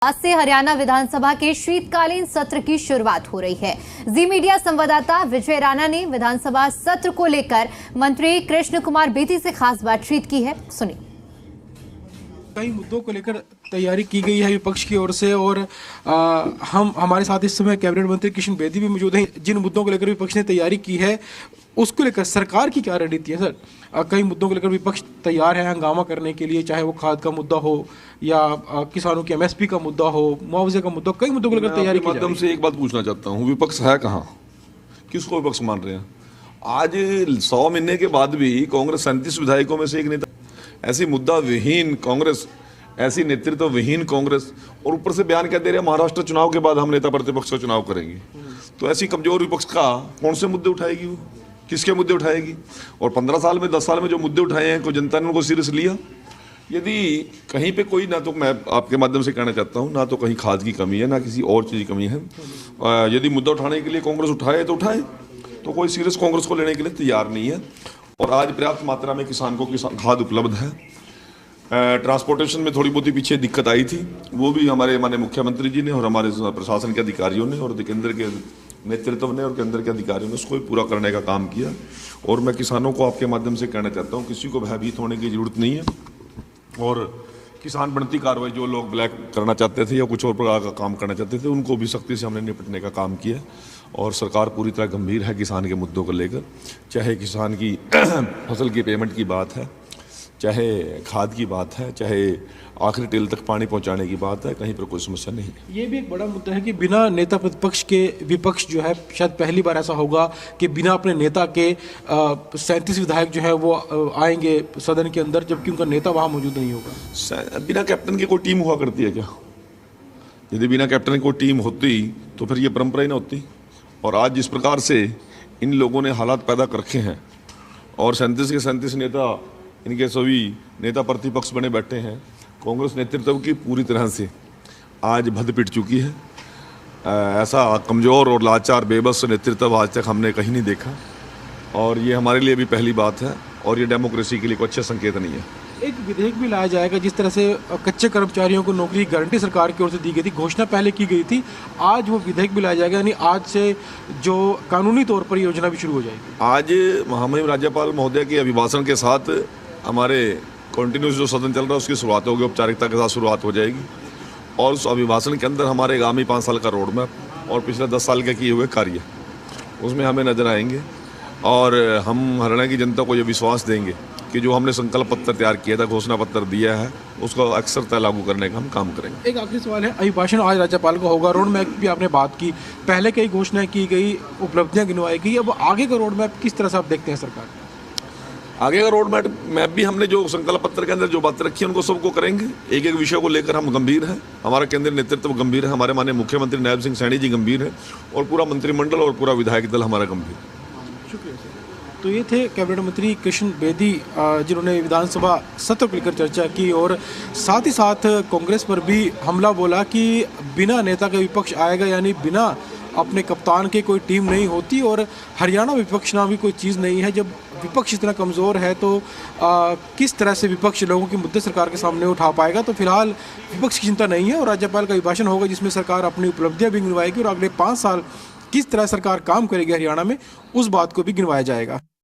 आज से हरियाणा विधानसभा के शीतकालीन सत्र की शुरुआत हो रही है। जी मीडिया संवाददाता विजय राणा ने विधानसभा सत्र को लेकर मंत्री कृष्ण कुमार बेदी से खास बातचीत की है। सुनिए। कई मुद्दों को लेकर तैयारी की गई है विपक्ष की ओर से और हमारे साथ इस समय कैबिनेट मंत्री कृष्ण बेदी भी मौजूद हैं। जिन मुद्दों को लेकर विपक्ष ने तैयारी की है उसको लेकर सरकार की क्या रणनीति है सर? कई मुद्दों को लेकर विपक्ष तैयार है हंगामा करने के लिए, चाहे वो खाद का मुद्दा हो या किसानों की एमएसपी का मुद्दा हो, मुआवजे का मुद्दा, कई मुद्दों को लेकर तैयारी की माध्यम से एक बात पूछना चाहता हूँ, विपक्ष है कहाँ? किसको विपक्ष मान रहे हैं? आज 100 महीने के बाद भी कांग्रेस 37 विधायकों में से एक नेता, ऐसी मुद्दा विहीन कांग्रेस, ऐसी नेतृत्व विहीन कांग्रेस, और ऊपर से बयान क्या दे रहे हैं, महाराष्ट्र चुनाव के बाद हम नेता प्रतिपक्ष का चुनाव करेंगे। तो ऐसी कमजोर विपक्ष का कौन से मुद्दे उठाएगी वो? किसके मुद्दे उठाएगी? और 15 साल में 10 साल में जो मुद्दे उठाए हैं, कोई जनता ने उनको सीरियस लिया? यदि कहीं पे कोई, ना तो मैं आपके माध्यम से कहना चाहता हूँ, ना तो कहीं खाद की कमी है, ना किसी और चीज़ की कमी है। यदि मुद्दा उठाने के लिए कांग्रेस उठाए तो उठाए, तो कोई सीरियस कांग्रेस को लेने के लिए तैयार नहीं है। और आज पर्याप्त मात्रा में किसान को खाद उपलब्ध है। ट्रांसपोर्टेशन में थोड़ी बहुत ही पीछे दिक्कत आई थी, वो भी हमारे माननीय मुख्यमंत्री जी ने और हमारे प्रशासन के अधिकारियों ने और केंद्र के नेतृत्व ने और केंद्र के अधिकारियों ने उसको पूरा करने का काम किया। और मैं किसानों को आपके माध्यम से कहना चाहता हूँ, किसी को भयभीत होने की जरूरत नहीं है। और किसान बनती कार्रवाई जो लोग ब्लैक करना चाहते थे या कुछ और प्रकार का काम करना चाहते थे, उनको भी सख्ती से हमने निपटने का काम किया। और सरकार पूरी तरह गंभीर है किसान के मुद्दों को लेकर, चाहे किसान की फसल की पेमेंट की बात है, चाहे खाद की बात है, चाहे आखिरी टेल तक पानी पहुंचाने की बात है, कहीं पर कोई समस्या नहीं है। ये भी एक बड़ा मुद्दा है कि बिना नेता प्रतिपक्ष के विपक्ष जो है, शायद पहली बार ऐसा होगा कि बिना अपने नेता के 37 विधायक जो है वो आएंगे सदन के अंदर, जबकि उनका नेता वहाँ मौजूद नहीं होगा। बिना कैप्टन की कोई टीम हुआ करती है क्या? यदि बिना कैप्टन की कोई टीम होती तो फिर ये परंपरा ही ना होती। और आज जिस प्रकार से इन लोगों ने हालात पैदा कर रखे हैं और 37 के 37 नेता, इनके सभी नेता प्रतिपक्ष बने बैठे हैं, कांग्रेस नेतृत्व की पूरी तरह से आज भद पिट चुकी है। ऐसा कमज़ोर और लाचार बेबस नेतृत्व आज तक हमने कहीं नहीं देखा, और ये हमारे लिए भी पहली बात है और ये डेमोक्रेसी के लिए कोई अच्छा संकेत नहीं है। एक विधेयक भी लाया जाएगा जिस तरह से कच्चे कर्मचारियों को नौकरी की गारंटी सरकार की ओर से दी गई थी, घोषणा पहले की गई थी, आज वो विधेयक भी लाया जाएगा, यानी आज से जो कानूनी तौर पर योजना भी शुरू हो जाएगी। आज महामहिम राज्यपाल महोदय के अभिभाषण के साथ हमारे कंटिन्यूस जो सदन चल रहा है उसकी शुरुआत होगी, औपचारिकता के साथ शुरुआत हो जाएगी। और उस अभिभाषण के अंदर हमारे आगामी 5 साल का रोड मैप और पिछले 10 साल के किए हुए कार्य उसमें हमें नजर आएंगे। और हम हरियाणा की जनता को ये विश्वास देंगे कि जो हमने संकल्प पत्र तैयार किया था, घोषणा पत्र दिया है, उसको अक्सरता लागू करने का हम काम करेंगे। एक आखिरी सवाल है, अभिभाषण आज राज्यपाल का होगा, रोड मैप भी आपने बात की, पहले कई घोषणाएं की गई, उपलब्धियां गिनवाई गई, अब आगे का रोड मैप किस तरह से आप देखते हैं सरकार? आगे का रोड मैप भी हमने जो संकल्प पत्र के अंदर जो बातें रखी है उनको सबको करेंगे। एक एक विषय को लेकर हम गंभीर हैं, हमारा केंद्रीय नेतृत्व गंभीर है, हमारे माननीय मुख्यमंत्री नायब सिंह सैनी जी गंभीर है, और पूरा मंत्रिमंडल और पूरा विधायक दल हमारा गंभीर है। शुक्रिया सर। तो ये थे कैबिनेट मंत्री कृष्ण बेदी, जिन्होंने विधानसभा सत्र को लेकर चर्चा की और साथ ही साथ कांग्रेस पर भी हमला बोला कि बिना नेता के विपक्ष आएगा, यानी बिना अपने कप्तान के कोई टीम नहीं होती, और हरियाणा विपक्ष नाम भी कोई चीज़ नहीं है। जब विपक्ष इतना कमज़ोर है तो किस तरह से विपक्ष लोगों के मुद्दे सरकार के सामने उठा पाएगा? तो फिलहाल विपक्ष की चिंता नहीं है और राज्यपाल का अभिभाषण होगा जिसमें सरकार अपनी उपलब्धियां भी गिनवाएगी और अगले 5 साल किस तरह सरकार काम करेगी हरियाणा में, उस बात को भी गिनवाया जाएगा।